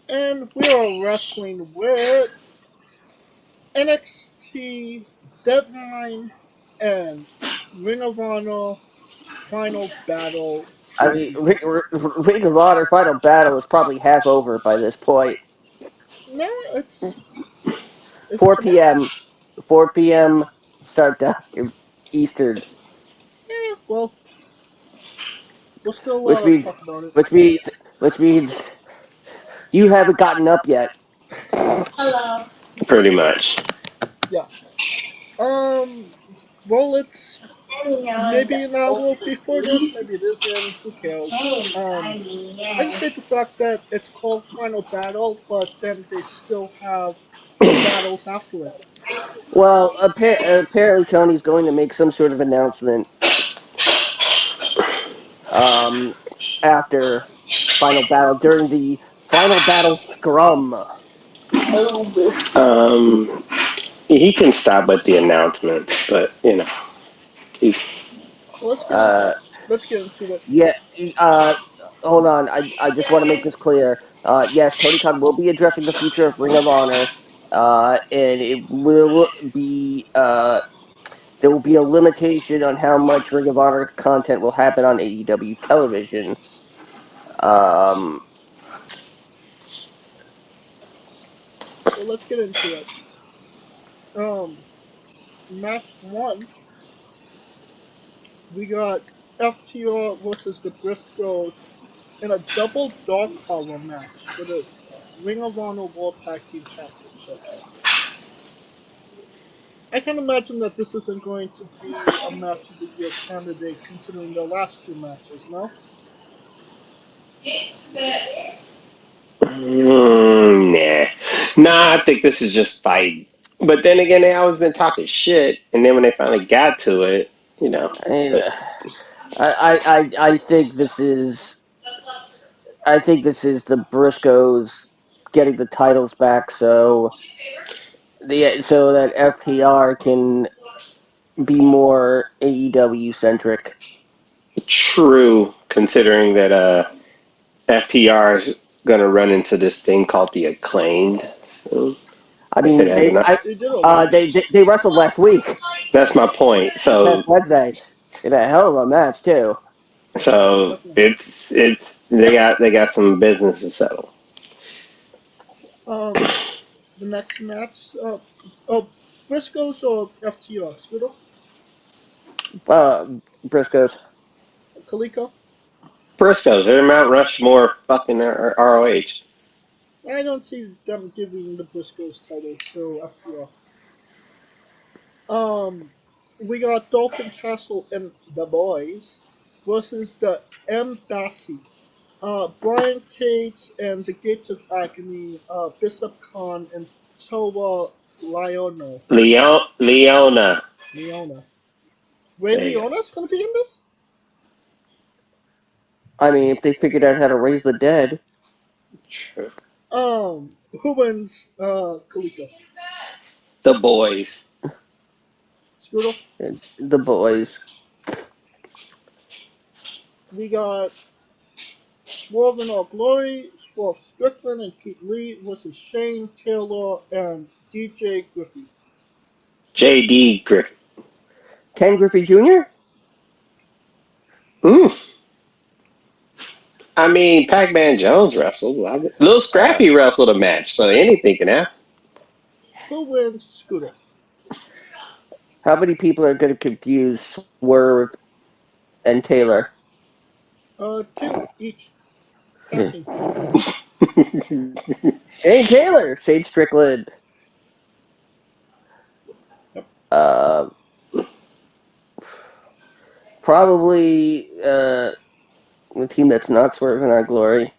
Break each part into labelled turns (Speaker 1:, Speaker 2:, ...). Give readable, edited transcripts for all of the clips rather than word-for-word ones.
Speaker 1: And we are wrestling with NXT Deadline and Ring of Honor Final Battle
Speaker 2: I mean,
Speaker 1: preview.
Speaker 2: Ring of Honor Final Battle is probably half over by this point.
Speaker 1: No, it's
Speaker 2: 4
Speaker 1: tomorrow.
Speaker 2: p.m. 4 p.m. start time Eastern,
Speaker 1: Yeah, well, we'll still
Speaker 2: which means,
Speaker 1: talk about it.
Speaker 2: which means, which means you haven't gotten up yet.
Speaker 3: Hello.
Speaker 4: Pretty much.
Speaker 1: Yeah. Um. Well, it's maybe an hour before this. Maybe it isn't. Who cares? I just hate the fact that it's called Final Battle, but then they still have two battles after it.
Speaker 2: Well, apparently Tony's going to make some sort of announcement um, after Final Battle during the Final Battle Scrum.
Speaker 4: Um, he can stop with the announcements, but he's
Speaker 1: Well, let's get into
Speaker 2: Uh,
Speaker 1: it. Let's get into it.
Speaker 2: yeah. Hold on. I just want to make this clear. Yes, Tony Khan will be addressing the future of Ring of Honor. And it will be there will be a limitation on how much Ring of Honor content will happen on AEW television. Um,
Speaker 1: Well, let's get into it. Um, Match one, we got FTR versus the Briscoes in a double dog collar match for the Ring of Honor World Tag Team Championships. I can imagine that this isn't going to be a match of the year candidate considering the last two matches, no?
Speaker 4: nah. Nah, I think this is just fight. But then again, they always been talking shit, and then when they finally got to it,
Speaker 2: I mean,
Speaker 4: but
Speaker 2: I think this is the Briscoes getting the titles back, so that FTR can be more AEW centric.
Speaker 4: true, considering that FTR is gonna run into this thing called the Acclaimed. So
Speaker 2: I
Speaker 4: it
Speaker 2: mean,
Speaker 4: has not.
Speaker 1: They did already.
Speaker 2: they wrestled last week,
Speaker 4: That's my point.
Speaker 2: this past
Speaker 4: So
Speaker 2: Wednesday, in a hell of a match too.
Speaker 4: so
Speaker 1: Definitely.
Speaker 4: it's they got some business to settle.
Speaker 1: Um, the next match, oh, Briscoes or FTR? Scooter?
Speaker 2: Uh, Briscoes.
Speaker 1: Kaliko?
Speaker 4: Briscoes, they're Mount Rushmore fucking ROH.
Speaker 1: I don't see them giving the Briscoes title to FTR. We got Dalton Castle and the Boys versus the Embassy. Brian Cage and the Gates of Agony, Bishop Khan and Toa
Speaker 4: Leona.
Speaker 1: Leona. Ray
Speaker 4: There you go.
Speaker 1: Leona's gonna be in this?
Speaker 2: I mean, if they figured out how to raise the dead,
Speaker 4: True.
Speaker 1: Who wins, Kaliko?
Speaker 4: The boys.
Speaker 1: Scooter?
Speaker 2: the boys.
Speaker 1: We got Swerve in All Glory, Swerve Strickland and Keith Lee versus Shane Taylor and DJ Griffey.
Speaker 4: JD Griffin.
Speaker 2: Ken Griffey Jr.
Speaker 4: Mm. I mean, Pac-Man Jones wrestled. Little
Speaker 2: Uh,
Speaker 4: Scrappy wrestled a match, so anything can happen.
Speaker 1: Who wins, Scooter?
Speaker 2: how many people are going to confuse Swerve and Taylor?
Speaker 1: Two each. Tag team.
Speaker 2: Shane Taylor, Shane Strickland.
Speaker 1: Yep.
Speaker 2: Uh, probably the team that's not swerving our glory.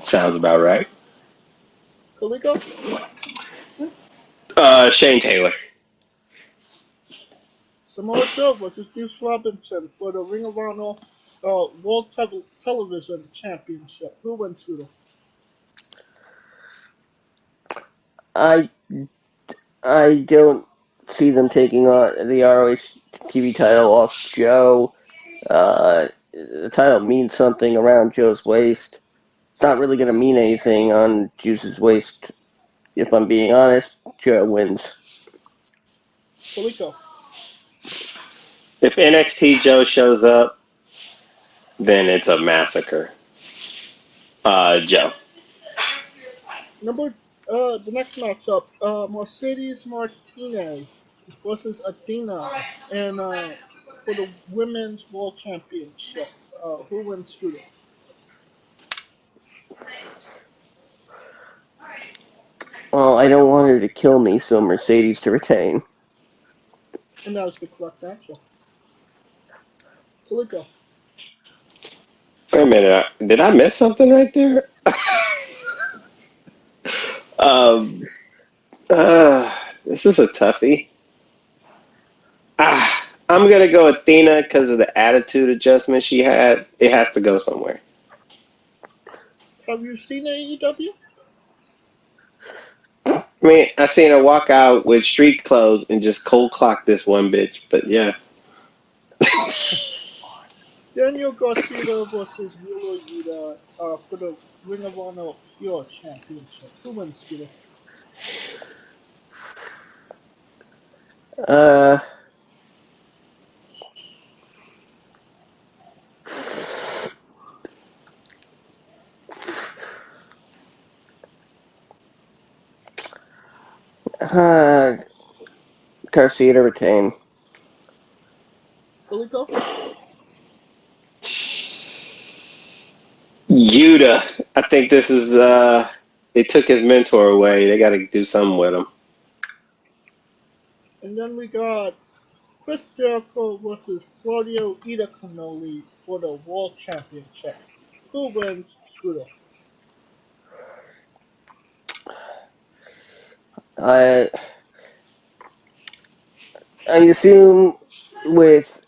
Speaker 4: Sounds about right.
Speaker 1: Kaliko?
Speaker 4: Shane Taylor.
Speaker 1: Samoa Joe versus Deuce Robinson for the Ring of Honor World Television Championship. Who wins, Scooter?
Speaker 2: I I don't see them taking on the ROH TV title off Joe. the title means something around Joe's waist. It's not really going to mean anything on Juice's waist. If I'm being honest, Joe wins.
Speaker 1: Coleco.
Speaker 4: If NXT Joe shows up, then it's a massacre. Joe.
Speaker 1: The next matchup, Mercedes Martinez versus Athena, and for the Women's World Championship. Who wins Scooter?
Speaker 2: Well, I don't want her to kill me, so Mercedes to retain.
Speaker 1: And that was the correct answer. Coleco.
Speaker 4: Wait a minute. Did I miss something right there? um, this is a toughie. I'm gonna go Athena because of the attitude adjustment she had. It has to go somewhere.
Speaker 1: Have you seen AEW?
Speaker 4: I mean, I seen her walk out with street clothes and just cold clock this one bitch. But yeah,
Speaker 1: Daniel Garcia versus Wheeler Yuta for the Ring of Honor Pure Championship. Who wins Scooter?
Speaker 2: Uh, Garcia to retain.
Speaker 1: Coleco?
Speaker 4: Yuta. I think this is. They took his mentor away. They got to do something with him.
Speaker 1: And then we got Chris Jericho versus Claudio Itacanoli for the World Championship. Who wins Scooter?
Speaker 2: I assume with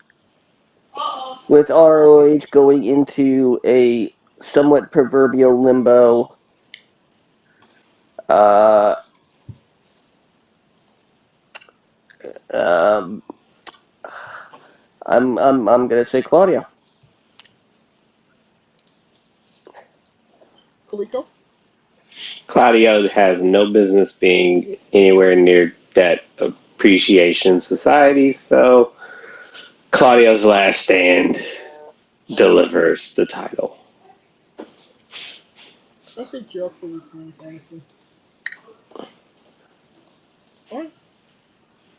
Speaker 2: ROH going into a somewhat proverbial limbo, um, I'm gonna say Claudia.
Speaker 1: Coleco?
Speaker 4: Claudio has no business being anywhere near that appreciation society. So Claudio's last stand delivers the title.
Speaker 1: I say Jericho retains, honestly. Alright.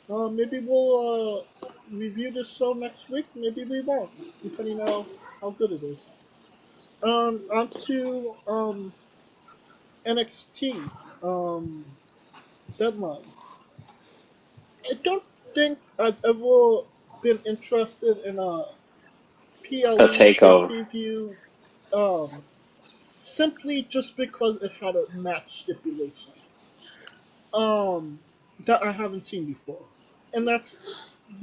Speaker 1: Maybe we'll review this show next week. Maybe we won't, depending on how good it is. On to NXT Deadline. I don't think I've ever been interested in a
Speaker 4: A
Speaker 1: PLE pay
Speaker 4: takeover.
Speaker 1: per view simply just because it had a match stipulation that I haven't seen before, and that's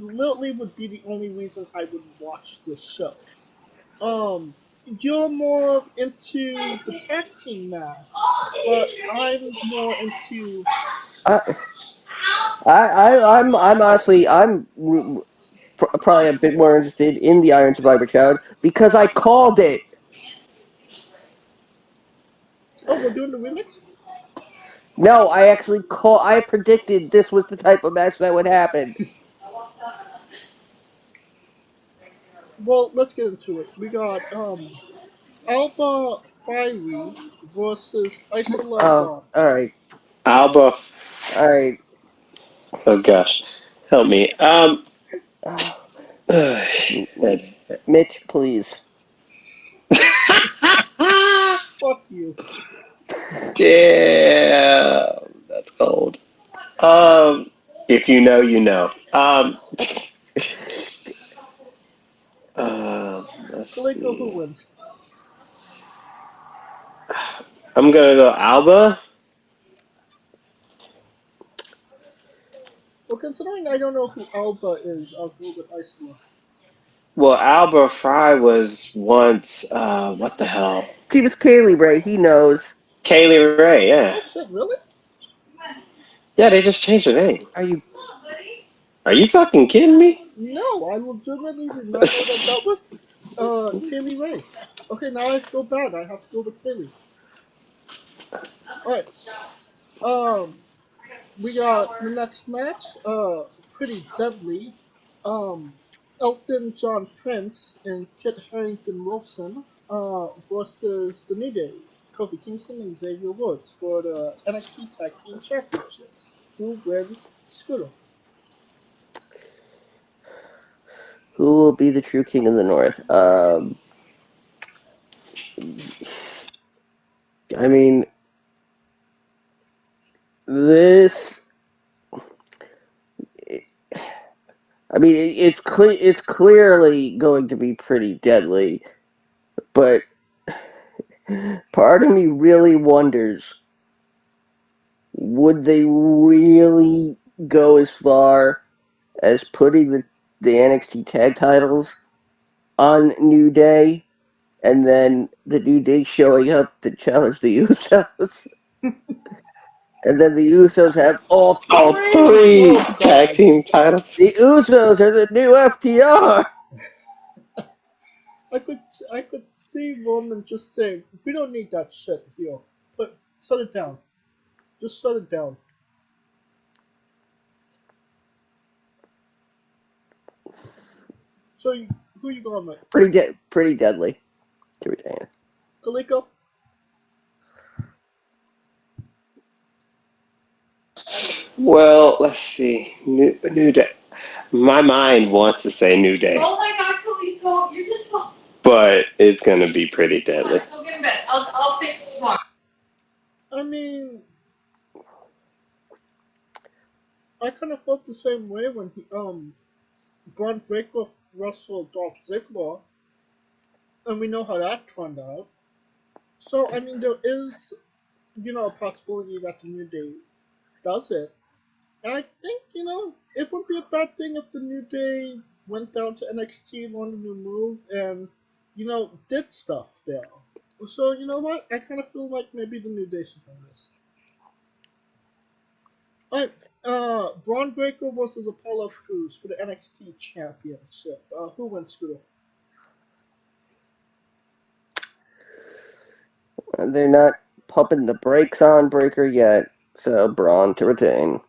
Speaker 1: literally would be the only reason I would watch this show. You're more into the tag team match, but I'm more into.
Speaker 2: I, I'm honestly, probably a bit more interested in the Iron Survivor Challenge because I called it.
Speaker 1: Oh, we're doing the remix.
Speaker 2: No, I predicted this was the type of match that would happen.
Speaker 1: Well, let's get into it. We got Alba Fiery versus Isola
Speaker 2: Oh,
Speaker 1: Dawn.
Speaker 2: alright.
Speaker 4: Alba.
Speaker 2: Alright.
Speaker 4: Oh gosh, help me.
Speaker 2: Mitch, please.
Speaker 1: Fuck you.
Speaker 4: Damn, that's cold. If you know, you know. Let's
Speaker 1: Coleco, who
Speaker 4: see.
Speaker 1: wins?
Speaker 4: I'm gonna go Alba.
Speaker 1: Well, considering I don't know who Alba is, I'll go with Isola.
Speaker 4: Well, Alba Fry was once what the hell?
Speaker 2: She was Kaylee Ray, he knows.
Speaker 4: Kaylee Ray, yeah.
Speaker 1: Oh shit, really?
Speaker 4: Yeah, they just changed the name.
Speaker 2: Are you
Speaker 4: Are you fucking kidding me?
Speaker 1: No, I legitimately did not know that that was. Kaylee Ray. Okay, now I feel bad. I have to go with Kaylee. Alright. Um, we got the next match. Pretty deadly. Um, Elton John Prince and Kit Harington Wilson. Versus the New Day, Kofi Kingston and Xavier Woods for the NXT Tag Team Championships. Who wins? Scooter.
Speaker 2: Who will be the true king of the North? I mean, this. I mean, it's clear. It's clearly going to be pretty deadly, but part of me really wonders: would they really go as far as putting the NXT tag titles on New Day, and then the New Day showing up to challenge the Usos? And then the Usos have all
Speaker 4: All
Speaker 2: three.
Speaker 4: three
Speaker 1: Oh
Speaker 4: tag
Speaker 1: God.
Speaker 4: team titles.
Speaker 2: The Usos are the new FTR.
Speaker 1: I could I could see Roman just saying, "We don't need that shit here. But shut it down. Just shut it down." So who you going with?
Speaker 2: Pretty deadly to retain.
Speaker 1: Kaliko?
Speaker 4: Well, let's see. New Day. My mind wants to say New Day,
Speaker 3: Oh my God, Kaliko, you're just fine.
Speaker 4: but it's going to be pretty deadly.
Speaker 3: Go get in bed. I'll fix it tomorrow.
Speaker 1: I mean, I kind of felt the same way when Braun Breaker wrestled Dolph Ziggler, and we know how that turned out. So I mean, there is a possibility that the New Day does it. And I think, it would be a bad thing if the New Day went down to NXT, learned a new move, and, did stuff there. So, you know what? I kind of feel like maybe the New Day should win this. Alright, Braun Breaker versus Apollo Crews for the NXT Championship. Who wins, Scooter?
Speaker 2: They're not pumping the brakes on Breaker yet, so Braun to retain.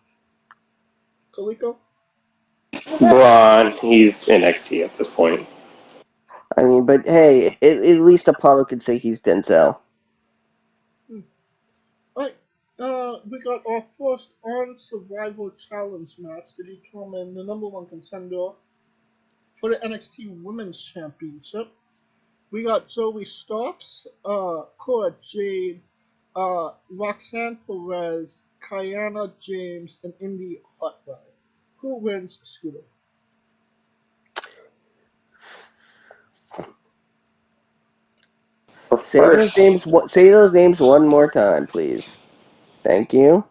Speaker 1: Kaliko?
Speaker 4: Braun, he's NXT at this point.
Speaker 2: I mean, but hey, at least Apollo could say he's Denzel.
Speaker 1: Alright, we got our first on Survival Challenge match to determine the number one contender for the NXT Women's Championship. We got Zoe Starks, Cora Jade, Roxanne Perez, Kiana James, and Indy Hartwell. Who wins, Scooter?
Speaker 2: Say those names one more time, please. Thank you.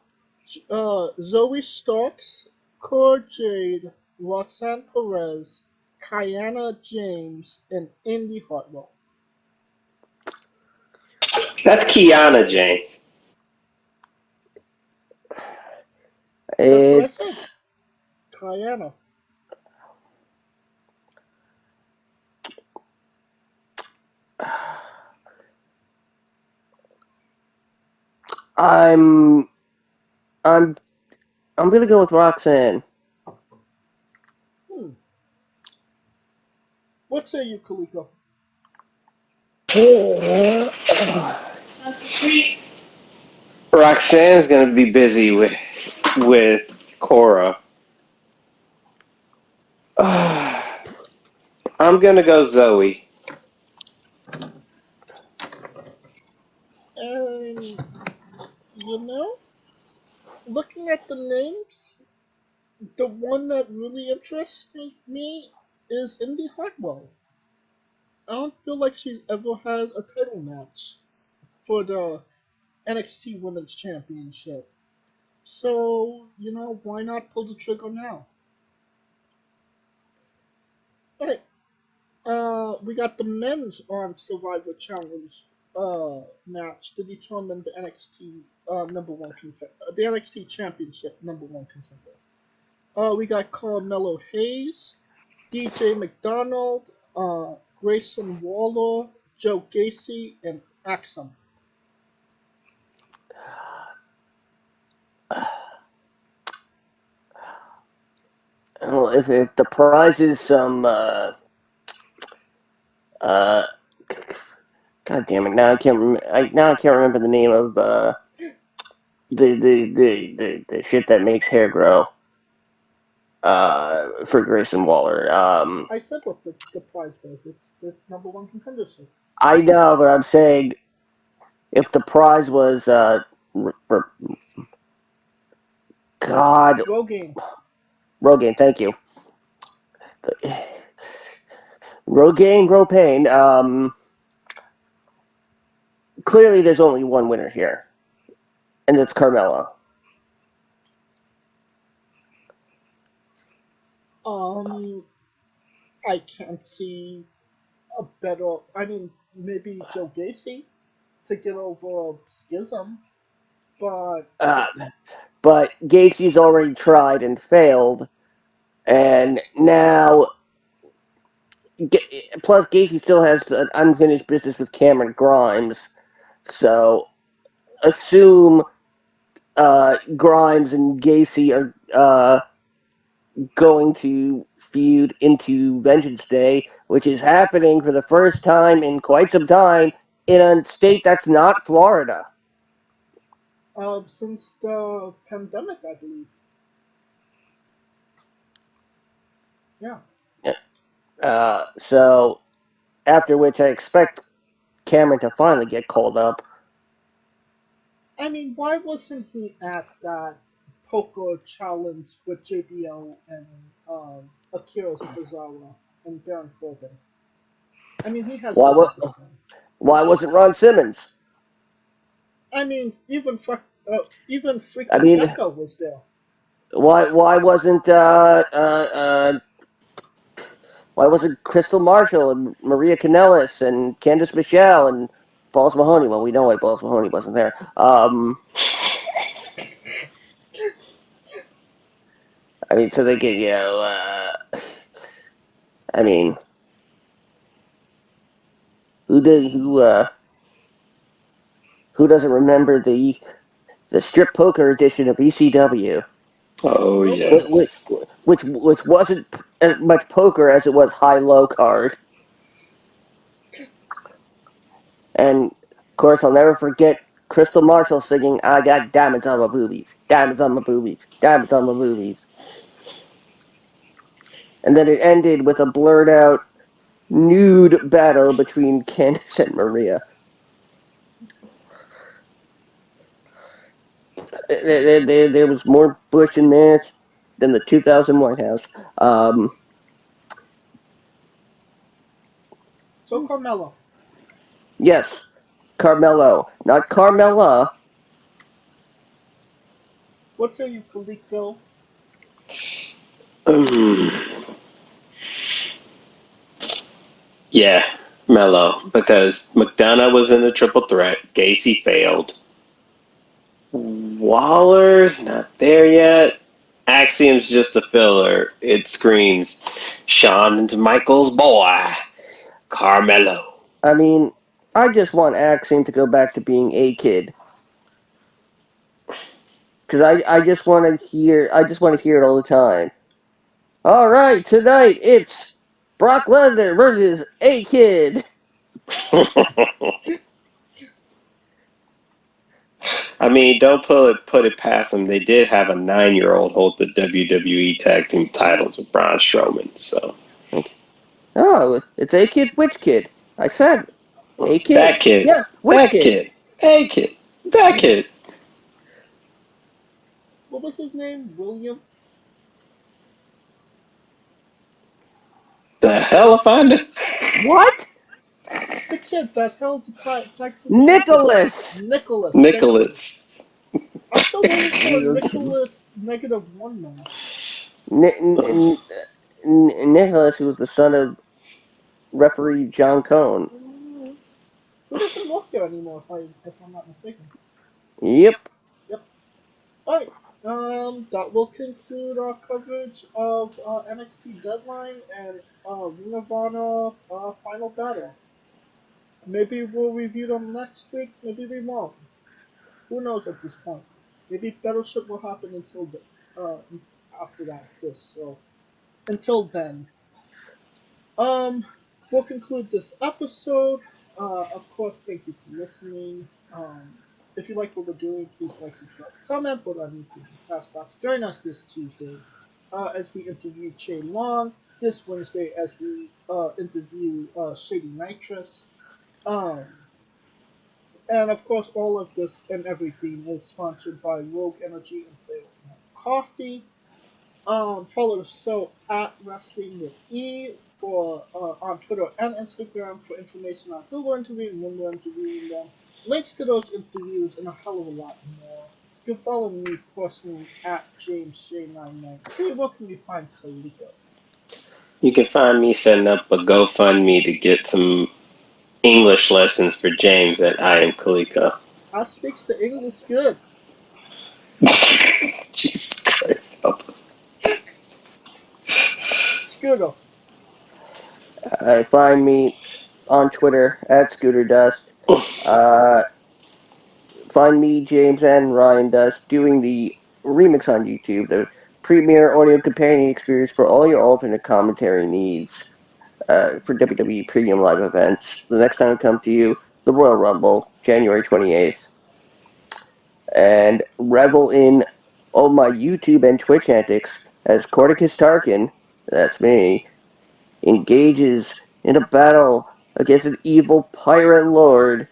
Speaker 1: Zoe Starks, Cora Jade, Roxanne Perez, Kiana James, and Indy Hartwell.
Speaker 4: That's Kiana James.
Speaker 1: That's what I said.
Speaker 2: It's
Speaker 1: Kiana.
Speaker 2: I'm I'm I'm gonna go with Roxanne.
Speaker 1: Hmm. What say you, Kaliko?
Speaker 4: Roxanne's going to be busy with Cora. I'm going to go Zoe.
Speaker 1: And, you know, looking at the names, the one that really interests me is Indy Hartwell. I don't feel like she's ever had a title match for the NXT Women's Championship. So, why not pull the trigger now? Alright, we got the men's on Survivor Challenge match to determine the NXT number one contender, the NXT Championship number one contender. We got Carmelo Hayes, DJ McDonald, Grayson Waller, Joe Gacy, and Axum.
Speaker 2: Well, if the prize is some, uh, God damn it! Now I can't. Now I can't remember the name of the shit that makes hair grow. For Grayson Waller.
Speaker 1: I said what the prize was. It's the number one contendership.
Speaker 2: I know, but I'm saying if the prize was God,
Speaker 1: Rogaine.
Speaker 2: Rogaine, thank you. Rogaine, Ropaine. Clearly, there's only one winner here, and it's Carmella.
Speaker 1: I can't see a better. I mean, maybe Joe Gacy to get over Schism, but
Speaker 2: Uh, but Gacy's already tried and failed, and now. Plus, Gacy still has an unfinished business with Cameron Grimes, so assume Grimes and Gacy are going to feud into Vengeance Day, which is happening for the first time in quite some time in a state that's not Florida.
Speaker 1: since the pandemic, I believe. Yeah.
Speaker 2: So after which I expect Cameron to finally get called up.
Speaker 1: I mean, why wasn't he at that poker challenge with JBL and Akira Tozawa and Baron Corbin? I mean, he has
Speaker 2: Why?
Speaker 1: business with them.
Speaker 2: Why wasn't Ron Simmons?
Speaker 1: I mean, even
Speaker 2: I
Speaker 1: freaking
Speaker 2: mean,
Speaker 1: Becca was there.
Speaker 2: why wasn't why wasn't Crystal Marshall and Maria Kanellis and Candice Michelle and Balls Mahoney? Well, we know why Balls Mahoney wasn't there. I mean, so they get, I mean, who doesn't remember the strip poker edition of ECW,
Speaker 4: Oh,
Speaker 1: Nobody.
Speaker 2: which
Speaker 4: yes.
Speaker 2: which wasn't as much poker as it was high low card, and of course I'll never forget Crystal Marshall singing "I got diamonds on my boobies, diamonds on my boobies, diamonds on my boobies," and then it ended with a blurred out nude battle between Candice and Maria. There was more Bush in there than the 2000 White House.
Speaker 1: So Carmelo,
Speaker 2: Yes, Carmelo, not Carmella.
Speaker 1: what say you, Kalik Bill?
Speaker 4: Um, yeah, Mello, because McDonough was in a triple threat. Gacy failed. Waller's not there yet. Axiom's just a filler. It screams Shawn and Michael's boy, Carmelo.
Speaker 2: I mean, I just want Axiom to go back to being a kid. Because I just want to hear it all the time. All right, tonight it's Brock Lesnar versus A Kid.
Speaker 4: I mean, don't put it past them. They did have a 9-year-old hold the WWE Tag Team titles with Braun Strowman. So
Speaker 2: Oh, it's A Kid, which kid? I said A Kid.
Speaker 4: that kid,
Speaker 2: Yes, which
Speaker 4: that
Speaker 2: kid?
Speaker 4: kid, that kid, that kid.
Speaker 1: What was his name? William?
Speaker 4: The hell if I knew.
Speaker 2: What?
Speaker 1: The kid that held the tag team championship.
Speaker 2: Nicholas.
Speaker 1: Nicholas. Thank you.
Speaker 4: Nicholas.
Speaker 1: I'm still waiting for a Nicholas -1 match.
Speaker 2: Nicholas, who was the son of referee John Cone.
Speaker 1: Who doesn't work there anymore, if I'm not mistaken.
Speaker 2: Yep.
Speaker 1: Yep. Alright. That will conclude our coverage of NXT Deadline and Ring of Honor Final Battle. Maybe we'll review them next week. Maybe we won't. Who knows at this point? Maybe better shit will happen until after that. This so until then, um, we'll conclude this episode. Of course, thank you for listening. If you like what we're doing, please like, subscribe, comment, put on YouTube and Castbox. Join us this Tuesday as we interview Shane Long. This Wednesday as we interview Shady Nitrous. Um, and of course, all of this and everything is sponsored by Rogue Energy and Flavor Coffee. Follow the show at Wrestling with E for on Twitter and Instagram for information on who we're interviewing, when we're interviewing them, links to those interviews, and a hell of a lot more. You can follow me personally at JamesJ993. Where can we find Kalika?
Speaker 4: You can find me setting up a GoFundMe to get some English lessons for James at I Am Kalika.
Speaker 1: I speaks the English good.
Speaker 4: Jesus Christ, help us.
Speaker 1: Scooter.
Speaker 2: Find me on Twitter at Scooter Dust. Find me, James and Ryan Dust, doing the remix on YouTube, the premier audio companion experience for all your alternate commentary needs for WWE Premium Live events. The next time I come to you, the Royal Rumble, January 28th. And revel in all my YouTube and Twitch antics as Corticus Tarkin, that's me, engages in a battle against an evil pirate lord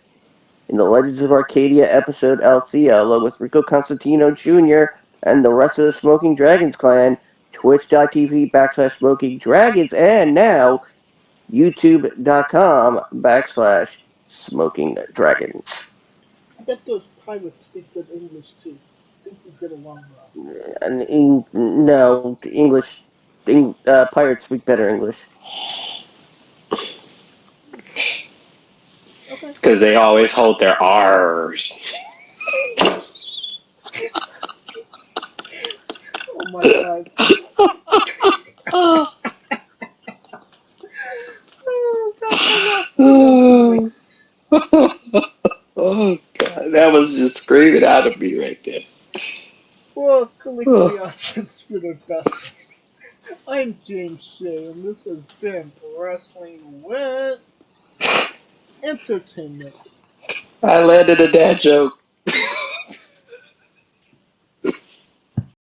Speaker 2: in the Legends of Arcadia episode Althea, along with Rico Constantino Jr. and the rest of the Smoking Dragons clan, twitch.tv/Smoking Dragons, and now youtube.com/Smoking Dragons.
Speaker 1: I bet those pirates speak good English too. I think we get along well.
Speaker 2: No, English. Pirates speak better English.
Speaker 1: Okay.
Speaker 4: Because they always hold their R's.
Speaker 1: Oh my god. Oh,
Speaker 4: Oh God, that was just screaming out of me right there.
Speaker 1: for Caligula and Scooter Dust. I'm James Shea, and this has been Wrestling with Entertainment.
Speaker 4: I landed a dad joke.